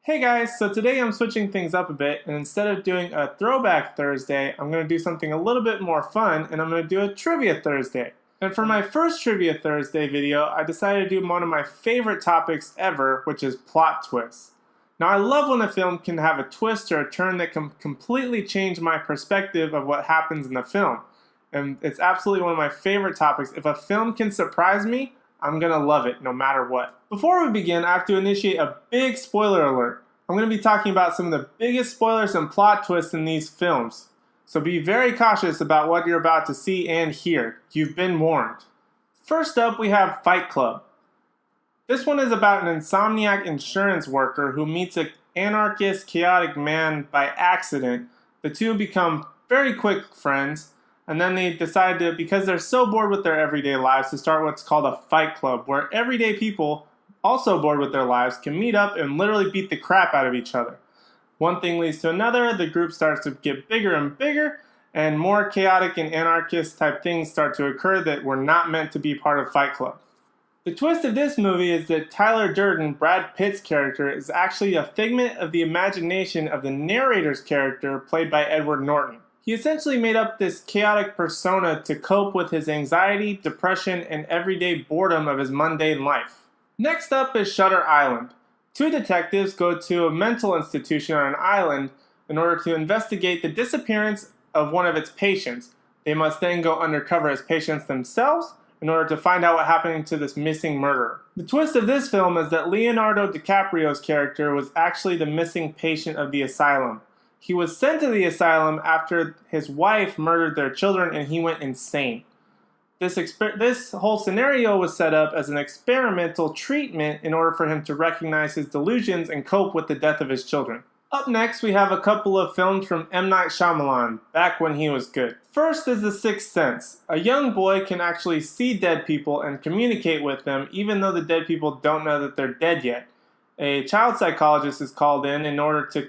Hey guys, so today I'm switching things up a bit, and instead of doing a Throwback Thursday, I'm going to do something a little bit more fun, and I'm going to do a Trivia Thursday. And for my first Trivia Thursday video, I decided to do one of my favorite topics ever, which is plot twists. Now I love when a film can have a twist or a turn that can completely change my perspective of what happens in the film. And it's absolutely one of my favorite topics. If a film can surprise me, I'm gonna love it no matter what. Before we begin, I have to initiate a big spoiler alert. I'm going to be talking about some of the biggest spoilers and plot twists in these films. So be very cautious about what you're about to see and hear. You've been warned. First up, we have Fight Club. This one is about an insomniac insurance worker who meets an anarchist, chaotic man by accident. The two become very quick friends, and then they decide to, because they're so bored with their everyday lives, to start what's called a fight club, where everyday people, also bored with their lives, can meet up and literally beat the crap out of each other. One thing leads to another, the group starts to get bigger and bigger, and more chaotic and anarchist type things start to occur that were not meant to be part of Fight Club. The twist of this movie is that Tyler Durden, Brad Pitt's character, is actually a figment of the imagination of the narrator's character played by Edward Norton. He essentially made up this chaotic persona to cope with his anxiety, depression, and everyday boredom of his mundane life. Next up is Shutter Island. Two detectives go to a mental institution on an island in order to investigate the disappearance of one of its patients. They must then go undercover as patients themselves in order to find out what happened to this missing murderer. The twist of this film is that Leonardo DiCaprio's character was actually the missing patient of the asylum. He was sent to the asylum after his wife murdered their children and he went insane. This whole scenario was set up as an experimental treatment in order for him to recognize his delusions and cope with the death of his children. Up next, we have a couple of films from M. Night Shyamalan, back when he was good. First is The Sixth Sense. A young boy can actually see dead people and communicate with them even though the dead people don't know that they're dead yet. A child psychologist is called in order to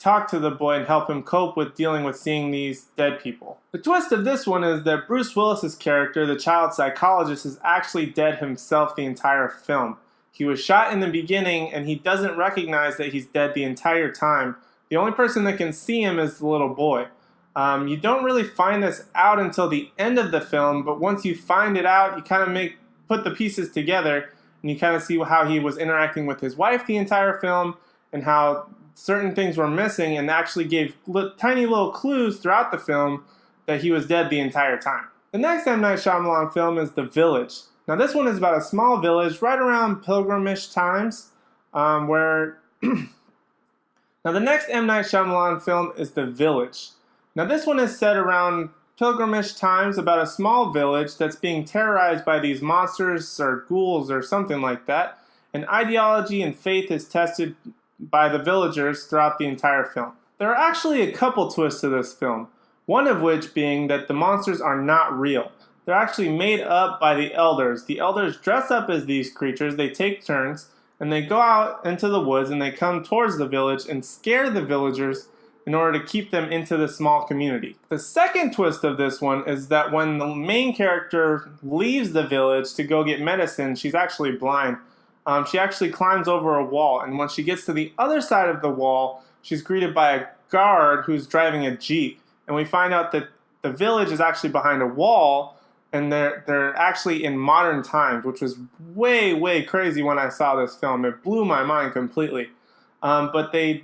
talk to the boy and help him cope with dealing with seeing these dead people. The twist of this one is that Bruce Willis's character, the child psychologist, is actually dead himself the entire film. He was shot in the beginning and he doesn't recognize that he's dead the entire time. The only person that can see him is the little boy. You don't really find this out until the end of the film, but once you find it out, you kind of put the pieces together and you kind of see how he was interacting with his wife the entire film and how certain things were missing, and actually gave tiny little clues throughout the film that he was dead the entire time. The next M. Night Shyamalan film is The Village. Now this one is about a small village right around pilgrimage times, Now the next M. Night Shyamalan film is The Village. Now this one is set around pilgrimage times about a small village that's being terrorized by these monsters or ghouls or something like that, and ideology and faith is tested by the villagers throughout the entire film. There are actually a couple twists to this film, one of which being that the monsters are not real. They're actually made up by the elders. The elders dress up as these creatures, they take turns, and they go out into the woods and they come towards the village and scare the villagers in order to keep them into the small community. The second twist of this one is that when the main character leaves the village to go get medicine, she's actually blind. She actually climbs over a wall, and when she gets to the other side of the wall, she's greeted by a guard who's driving a jeep. And we find out that the village is actually behind a wall, and they're actually in modern times, which was way crazy when I saw this film. It blew my mind completely. But the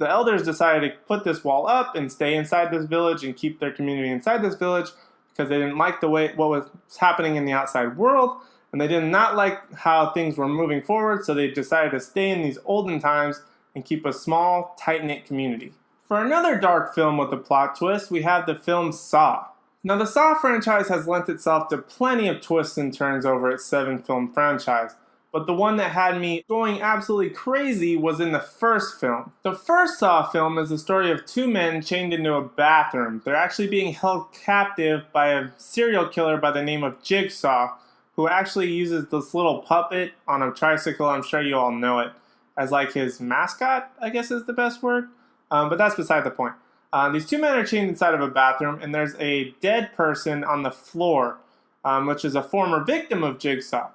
elders decided to put this wall up and stay inside this village and keep their community inside this village because they didn't like what was happening in the outside world. And they did not like how things were moving forward, so they decided to stay in these olden times and keep a small, tight-knit community. For another dark film with a plot twist, we have the film Saw. Now the Saw franchise has lent itself to plenty of twists and turns over its 7-film franchise, but the one that had me going absolutely crazy was in the first film. The first Saw film is the story of two men chained into a bathroom. They're actually being held captive by a serial killer by the name of Jigsaw, who actually uses this little puppet on a tricycle, I'm sure you all know it, as like his mascot, I guess is the best word, but that's beside the point. These two men are chained inside of a bathroom, and there's a dead person on the floor, which is a former victim of Jigsaw.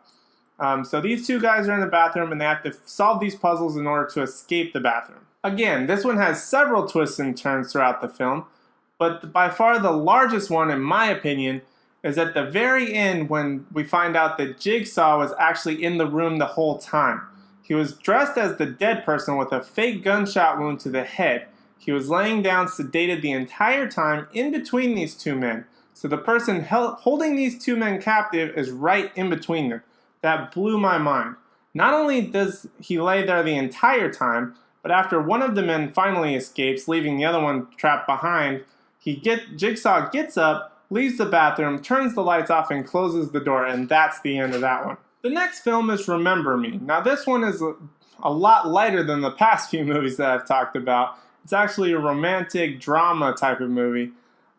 So these two guys are in the bathroom and they have to solve these puzzles in order to escape the bathroom. Again, this one has several twists and turns throughout the film, but by far the largest one, in my opinion, is at the very end when we find out that Jigsaw was actually in the room the whole time. He was dressed as the dead person with a fake gunshot wound to the head. He was laying down sedated the entire time in between these two men. So the person holding these two men captive is right in between them. That blew my mind. Not only does he lay there the entire time, but after one of the men finally escapes, leaving the other one trapped behind, Jigsaw gets up, leaves the bathroom, turns the lights off, and closes the door, and that's the end of that one. The next film is Remember Me. Now this one is a lot lighter than the past few movies that I've talked about. It's actually a romantic drama type of movie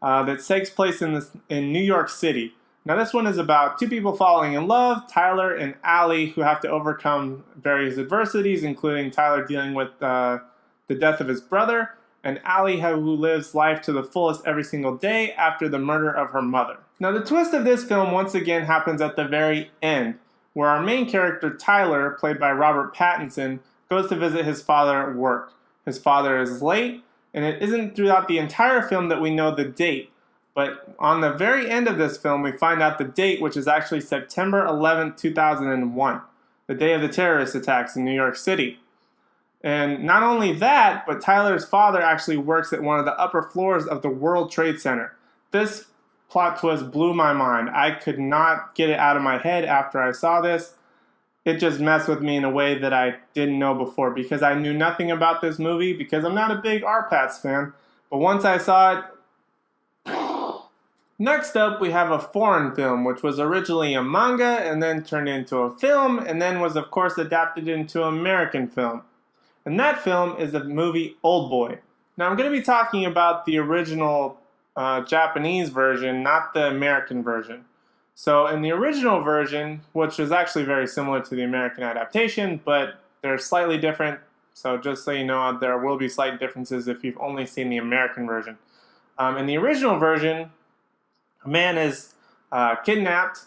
that takes place in New York City. Now this one is about two people falling in love, Tyler and Allie, who have to overcome various adversities, including Tyler dealing with the death of his brother, and Allie who lives life to the fullest every single day after the murder of her mother. Now the twist of this film once again happens at the very end, where our main character Tyler, played by Robert Pattinson, goes to visit his father at work. His father is late, and it isn't throughout the entire film that we know the date. But on the very end of this film, we find out the date, which is actually September 11th, 2001, the day of the terrorist attacks in New York City. And not only that, but Tyler's father actually works at one of the upper floors of the World Trade Center. This plot twist blew my mind. I could not get it out of my head after I saw this. It just messed with me in a way that I didn't know before, because I knew nothing about this movie, because I'm not a big R-Pats fan. But once I saw it... Next up, we have a foreign film, which was originally a manga and then turned into a film, and then was of course adapted into an American film. And that film is the movie Oldboy. Now I'm going to be talking about the original Japanese version, not the American version. So in the original version, which was actually very similar to the American adaptation, but they're slightly different, so just so you know, there will be slight differences if you've only seen the American version. In the original version, a man is kidnapped,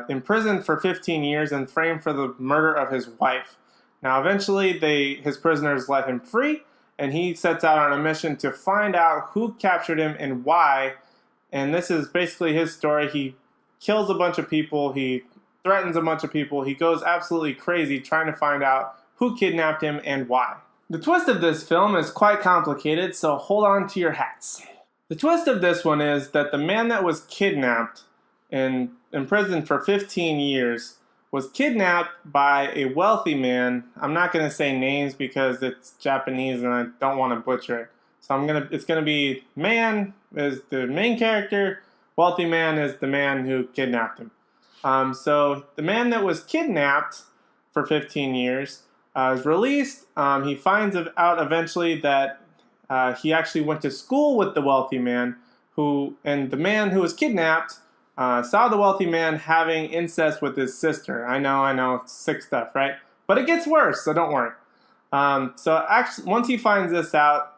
imprisoned for 15 years, and framed for the murder of his wife. Now eventually his prisoners let him free, and he sets out on a mission to find out who captured him and why. And this is basically his story. He kills a bunch of people, he threatens a bunch of people, he goes absolutely crazy trying to find out who kidnapped him and why. The twist of this film is quite complicated, so hold on to your hats. The twist of this one is that the man that was kidnapped and imprisoned for 15 years was kidnapped by a wealthy man. I'm not going to say names because it's Japanese and I don't want to butcher it. So it's going to be man is the main character, wealthy man is the man who kidnapped him. So the man that was kidnapped for 15 years is released. He finds out eventually that he actually went to school with the wealthy man, and the man who was kidnapped saw the wealthy man having incest with his sister. I know, it's sick stuff, right? But it gets worse, so don't worry. So actually, once he finds this out,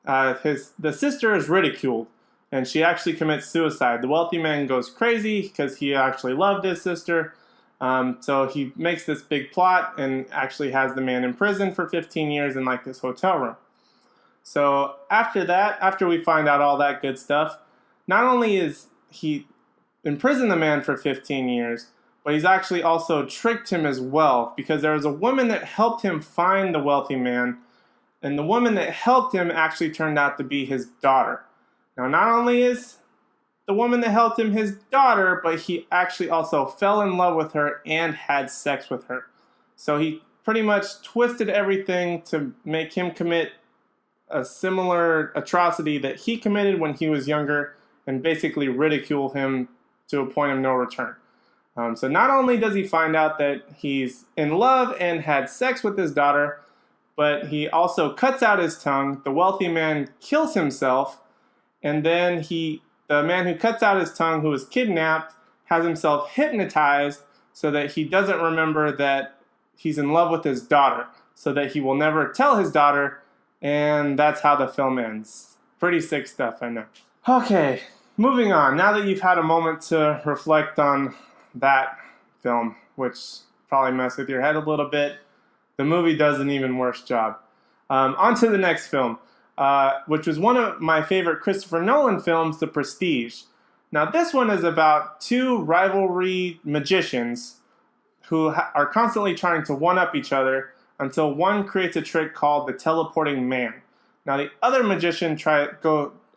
the sister is ridiculed, and she actually commits suicide. The wealthy man goes crazy because he actually loved his sister. So he makes this big plot and actually has the man in prison for 15 years in like this hotel room. So after that, after we find out all that good stuff, not only is he imprisoned the man for 15 years, but he's actually also tricked him as well, because there was a woman that helped him find the wealthy man, and the woman that helped him actually turned out to be his daughter. Now, not only is the woman that helped him his daughter, but he actually also fell in love with her and had sex with her. So he pretty much twisted everything to make him commit a similar atrocity that he committed when he was younger, and basically ridicule him to a point of no return. So not only does he find out that he's in love and had sex with his daughter, but he also cuts out his tongue. The wealthy man kills himself, and then the man who cuts out his tongue, who was kidnapped, has himself hypnotized so that he doesn't remember that he's in love with his daughter, so that he will never tell his daughter, and that's how the film ends. Pretty sick stuff, I know. Okay, moving on. Now that you've had a moment to reflect on that film, which probably mess with your head a little bit. The movie does an even worse job. On to the next film, which was one of my favorite Christopher Nolan films, The Prestige. Now this one is about two rivalry magicians who are constantly trying to one-up each other until one creates a trick called the teleporting man. Now the other magician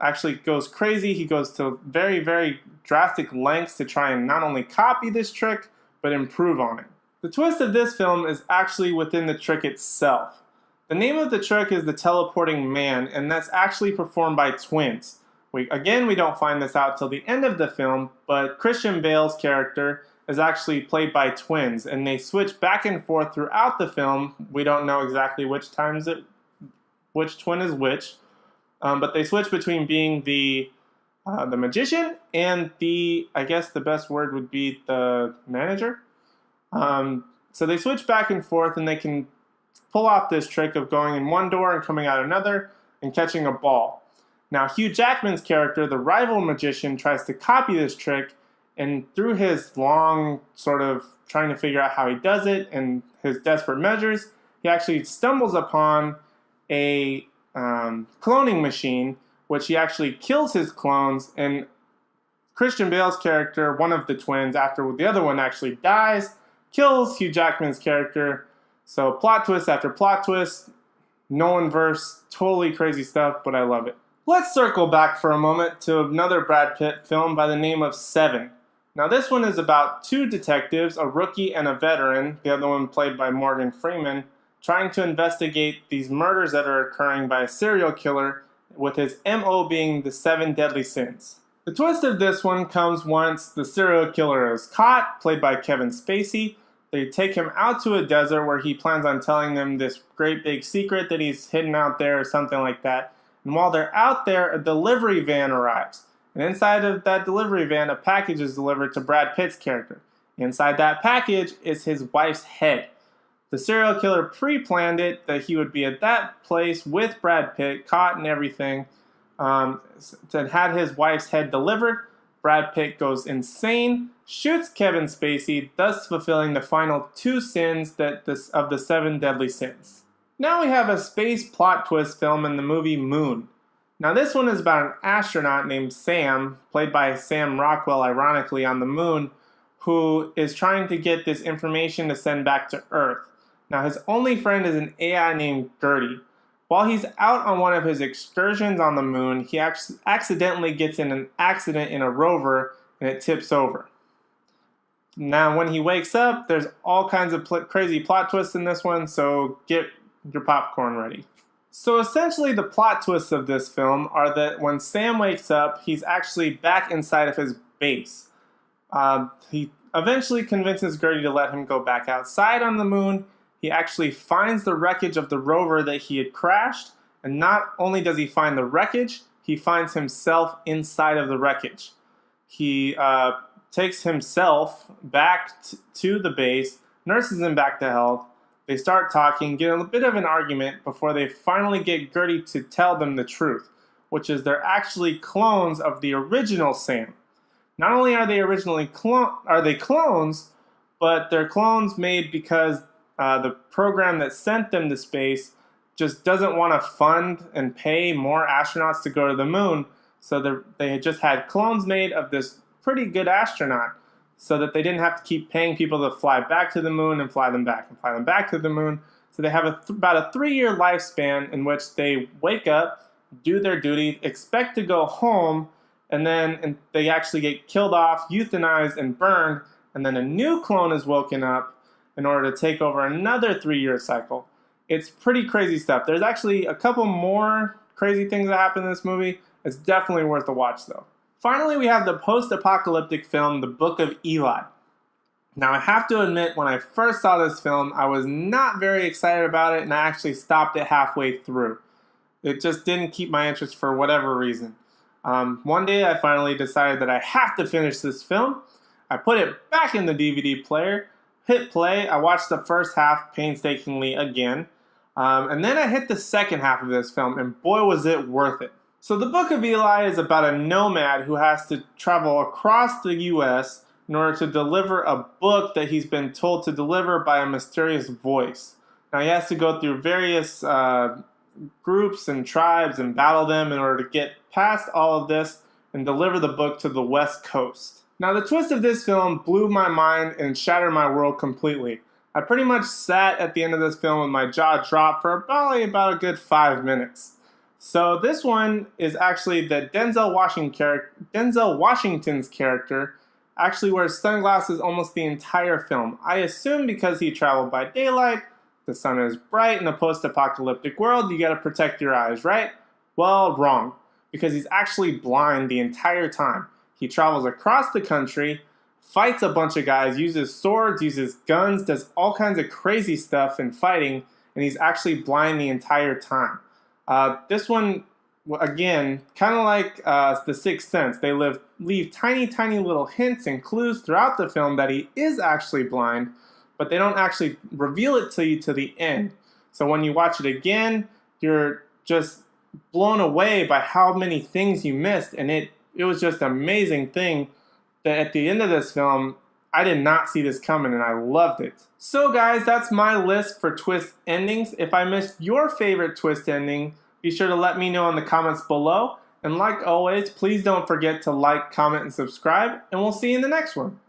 actually goes crazy. He goes to very, very drastic lengths to try and not only copy this trick, but improve on it. The twist of this film is actually within the trick itself. The name of the trick is the teleporting man, and that's actually performed by twins. We don't find this out till the end of the film, but Christian Bale's character is actually played by twins, and they switch back and forth throughout the film. We don't know exactly which twin is which, but they switch between being the magician and I guess the best word would be the manager. So they switch back and forth, and they can pull off this trick of going in one door and coming out another and catching a ball. Now Hugh Jackman's character, the rival magician, tries to copy this trick, and through his long sort of trying to figure out how he does it and his desperate measures, he actually stumbles upon a cloning machine, which he actually kills his clones, and Christian Bale's character, one of the twins, after the other one actually dies, kills Hugh Jackman's character. So plot twist after plot twist, Nolan-verse, totally crazy stuff, but I love it. Let's circle back for a moment to another Brad Pitt film by the name of Seven. Now this one is about two detectives, a rookie and a veteran, the other one played by Morgan Freeman, trying to investigate these murders that are occurring by a serial killer, with his MO being the 7 deadly sins. The twist of this one comes once the serial killer is caught, played by Kevin Spacey. They take him out to a desert where he plans on telling them this great big secret that he's hidden out there or something like that. And while they're out there, a delivery van arrives. And inside of that delivery van, a package is delivered to Brad Pitt's character. Inside that package is his wife's head. The serial killer pre-planned it that he would be at that place with Brad Pitt, caught and everything, and had his wife's head delivered. Brad Pitt goes insane, shoots Kevin Spacey, thus fulfilling the final 2 sins of the 7 deadly sins. Now we have a space plot twist film in the movie Moon. Now this one is about an astronaut named Sam, played by Sam Rockwell ironically, on the moon, who is trying to get this information to send back to Earth. Now his only friend is an AI named Gertie. While he's out on one of his excursions on the moon, he accidentally gets in an accident in a rover and it tips over. Now when he wakes up, there's all kinds of crazy plot twists in this one, so get your popcorn ready. So essentially the plot twists of this film are that when Sam wakes up, he's actually back inside of his base. He eventually convinces Gertie to let him go back outside on the moon. He actually finds the wreckage of the rover that he had crashed, and not only does he find the wreckage, he finds himself inside of the wreckage. He takes himself back to the base, nurses him back to health. They start talking, get a bit of an argument before they finally get Gertie to tell them the truth, which is they're actually clones of the original Sam. Not only are they clones, but they're clones made because the program that sent them to space just doesn't want to fund and pay more astronauts to go to the moon, so they just had clones made of this pretty good astronaut, so that they didn't have to keep paying people to fly back to the moon and fly them back and fly them back to the moon. So they have about a 3-year lifespan in which they wake up, do their duty, expect to go home, and then they actually get killed off, euthanized, and burned, and then a new clone is woken up in order to take over another 3-year cycle. It's pretty crazy stuff. There's actually a couple more crazy things that happen in this movie. It's definitely worth a watch though. Finally, we have the post-apocalyptic film, The Book of Eli. Now, I have to admit, when I first saw this film, I was not very excited about it, and I actually stopped it halfway through. It just didn't keep my interest for whatever reason. One day, I finally decided that I have to finish this film. I put it back in the DVD player, hit play, I watched the first half painstakingly again, and then I hit the second half of this film, and boy was it worth it. So the Book of Eli is about a nomad who has to travel across the U.S. in order to deliver a book that he's been told to deliver by a mysterious voice. Now he has to go through various groups and tribes and battle them in order to get past all of this and deliver the book to the West Coast. Now the twist of this film blew my mind and shattered my world completely. I pretty much sat at the end of this film with my jaw dropped for probably about a good 5 minutes. So this one is actually that Denzel Washington's character actually wears sunglasses almost the entire film. I assume because he traveled by daylight, the sun is bright in a post-apocalyptic world, you gotta protect your eyes, right? Well, wrong. Because he's actually blind the entire time. He travels across the country, fights a bunch of guys, uses swords, uses guns, does all kinds of crazy stuff in fighting, and he's actually blind the entire time. This one, again, kind of like The Sixth Sense. They leave tiny, tiny little hints and clues throughout the film that he is actually blind, but they don't actually reveal it to you to the end. So when you watch it again, you're just blown away by how many things you missed, and it was just an amazing thing that at the end of this film, I did not see this coming and I loved it. So guys, that's my list for twist endings. If I missed your favorite twist ending, be sure to let me know in the comments below. And like always, please don't forget to like, comment, and subscribe, and we'll see you in the next one.